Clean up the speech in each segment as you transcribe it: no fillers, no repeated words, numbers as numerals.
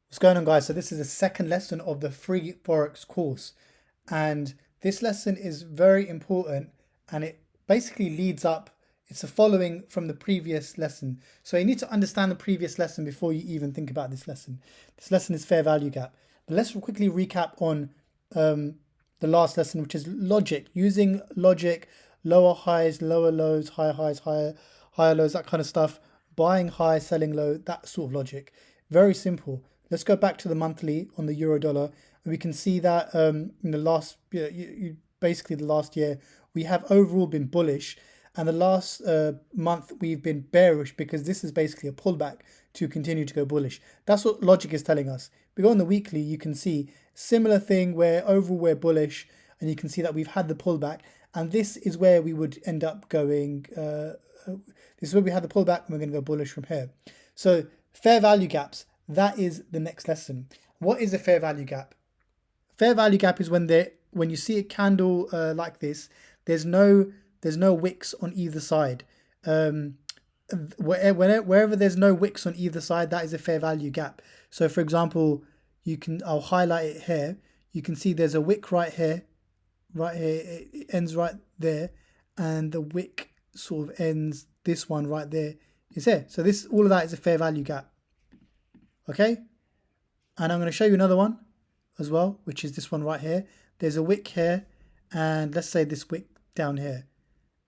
What's going on, guys? So this is the second lesson of the free Forex course, and this lesson is very important, and it basically leads up. It's a following from the previous lesson. So you need to understand the previous lesson before you even think about this lesson. This lesson is fair value gap. But let's quickly recap on um, the last lesson, which is logic. Using logic, lower highs, lower lows, higher highs, higher lows, that kind of stuff. Buying high, selling low, that sort of logic. Very simple. Let's go back to the monthly on the euro dollar, and we can see that in the last, basically the last year, we have overall been bullish, and the last month we've been bearish because this is basically a pullback to continue to go bullish. That's what logic is telling us. We go on the weekly, you can see similar thing where overall we're bullish, and you can see that we've had the pullback, and this is where we would end up going. This is where we had the pullback, and we're going to go bullish from here. So fair value gaps. That is the next lesson. What is a fair value gap? Fair value gap is when you see a candle like this, there's no wicks on either side. Wherever there's no wicks on either side, that is a fair value gap. So for example, I'll highlight it here. You can see there's a wick right here, it ends right there, and the wick sort of ends, this one right there is here. So all of that is a fair value gap. Okay, and I'm going to show you another one as well, which is this one right here. There's a wick here, and let's say this wick down here.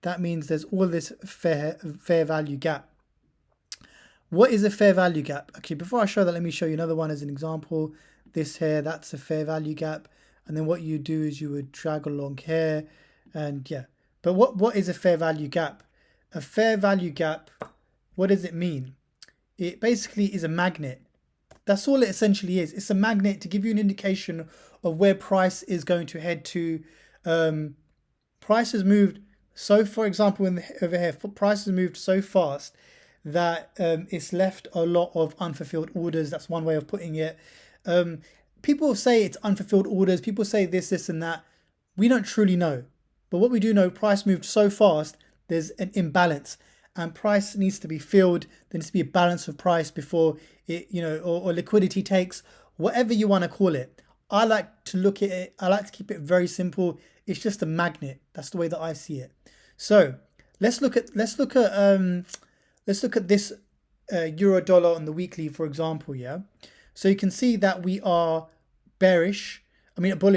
That means there's all this fair value gap. What is a fair value gap? Okay, before I show that, let me show you another one as an example. This here, that's a fair value gap. And then what you do is you would drag along here, and yeah. But what is a fair value gap? A fair value gap, what does it mean? It basically is a magnet. That's all it essentially is. It's a magnet to give you an indication of where price is going to head to. Price has moved. So, for example, over here, price has moved so fast that it's left a lot of unfulfilled orders. That's one way of putting it. People say it's unfulfilled orders. People say this, and that. We don't truly know. But what we do know, price moved so fast, there's an imbalance. And price needs to be filled. There needs to be a balance of price before it, or liquidity takes, whatever you want to call it. I like to look at it. I like to keep it very simple. It's just a magnet. That's the way that I see it. So let's look at this euro dollar on the weekly, for example. Yeah. So you can see that we are bullish,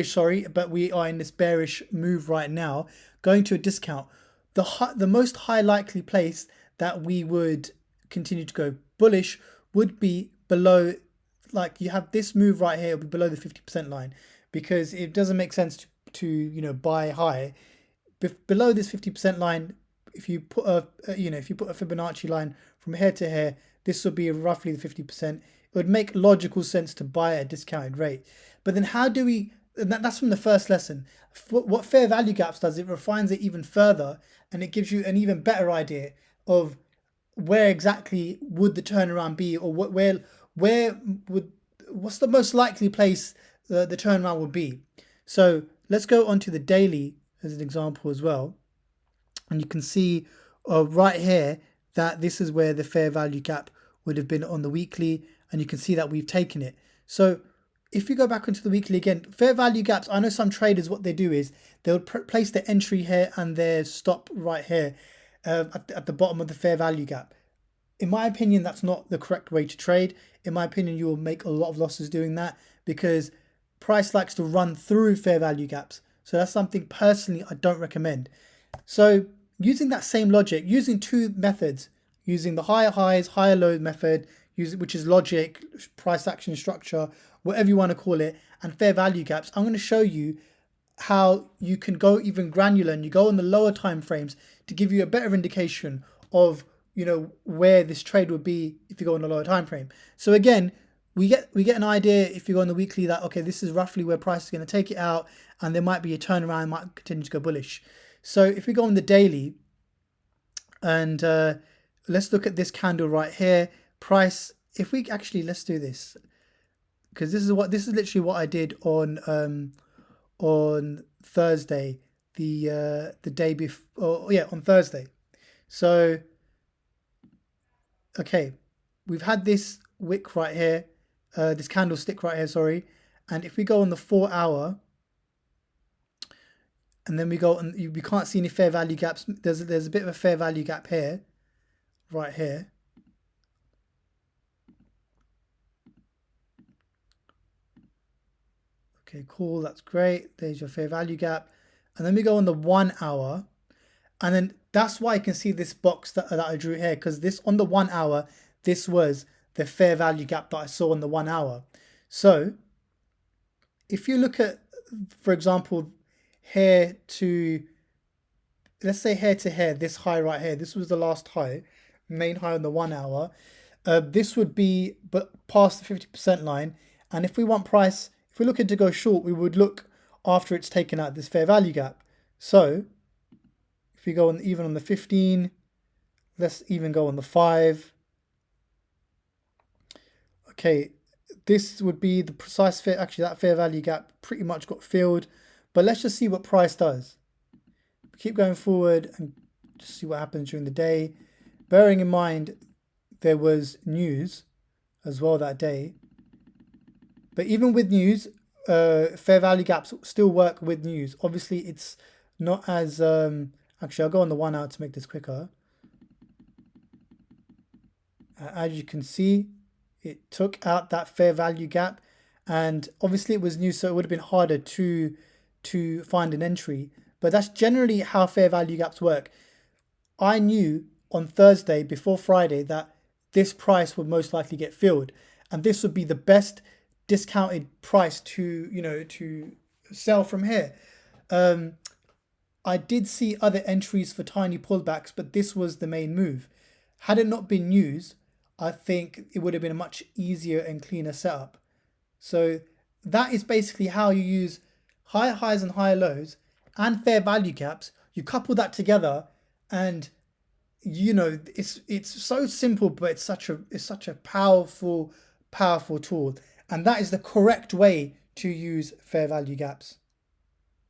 sorry, but we are in this bearish move right now, going to a discount. The most high likely place that we would continue to go bullish would be below, like you have this move right here, it'll be below the 50% line, because it doesn't make sense to buy high. Below this 50% line, if you put a Fibonacci line from here to here, this would be roughly the 50%. It would make logical sense to buy at a discounted rate. But then how do we, and that's from the first lesson. What fair value gaps does, it refines it even further, and it gives you an even better idea of where exactly would the turnaround be, or what's the most likely place the turnaround would be. So let's go on to the daily as an example as well, and you can see right here that this is where the fair value gap would have been on the weekly, and you can see that we've taken it. So if you go back into the weekly again, fair value gaps, I know some traders, what they do is they'll place their entry here and their stop right here at the bottom of the fair value gap. In my opinion, that's not the correct way to trade. In my opinion, you will make a lot of losses doing that, because price likes to run through fair value gaps. So that's something personally I don't recommend. So using that same logic, using two methods, using the higher highs, higher lows method, which is logic, price action structure, whatever you want to call it, and fair value gaps, I'm going to show you how you can go even granular, and you go on the lower time frames to give you a better indication of where this trade would be if you go on the lower time frame. So again, we get an idea if you go on the weekly that, okay, this is roughly where price is going to take it out, and there might be a turnaround, might continue to go bullish. So if we go on the daily, and let's look at this candle right here, price, if we actually, let's do this, because this is literally what I did on Thursday, the day before, on Thursday. So okay, we've had this wick right here, this candlestick right here, sorry. And if we go on the 4 hour, and then we go and we can't see any fair value gaps. There's a bit of a fair value gap here, right here. Okay, cool, that's great. There's your fair value gap. And then we go on the 1 hour, and then that's why I can see this box that I drew here, because this on the 1 hour, this was the fair value gap that I saw on the 1 hour. So if you look at, for example, here to, let's say here to here, this high right here, this was the last high, main high on the 1 hour. This would be but past the 50% line. And if we want price, if we're looking to go short, we would look after it's taken out this fair value gap. So if we go on even on the 15, let's even go on the 5. Okay, this would be the precise fit. Actually, that fair value gap pretty much got filled. But let's just see what price does. Keep going forward and just see what happens during the day. Bearing in mind, there was news as well that day. But even with news, fair value gaps still work with news. Obviously, it's not as... actually, I'll go on the 1 hour to make this quicker. As you can see, it took out that fair value gap. And obviously, it was news, so it would have been harder to find an entry. But that's generally how fair value gaps work. I knew on Thursday before Friday that this price would most likely get filled, and this would be the best discounted price to sell from here. I did see other entries for tiny pullbacks, but this was the main move. Had it not been news, I think it would have been a much easier and cleaner setup. So that is basically how you use higher highs and higher lows and fair value gaps. You couple that together, and it's so simple, but it's such a powerful tool, and that is the correct way to use fair value gaps.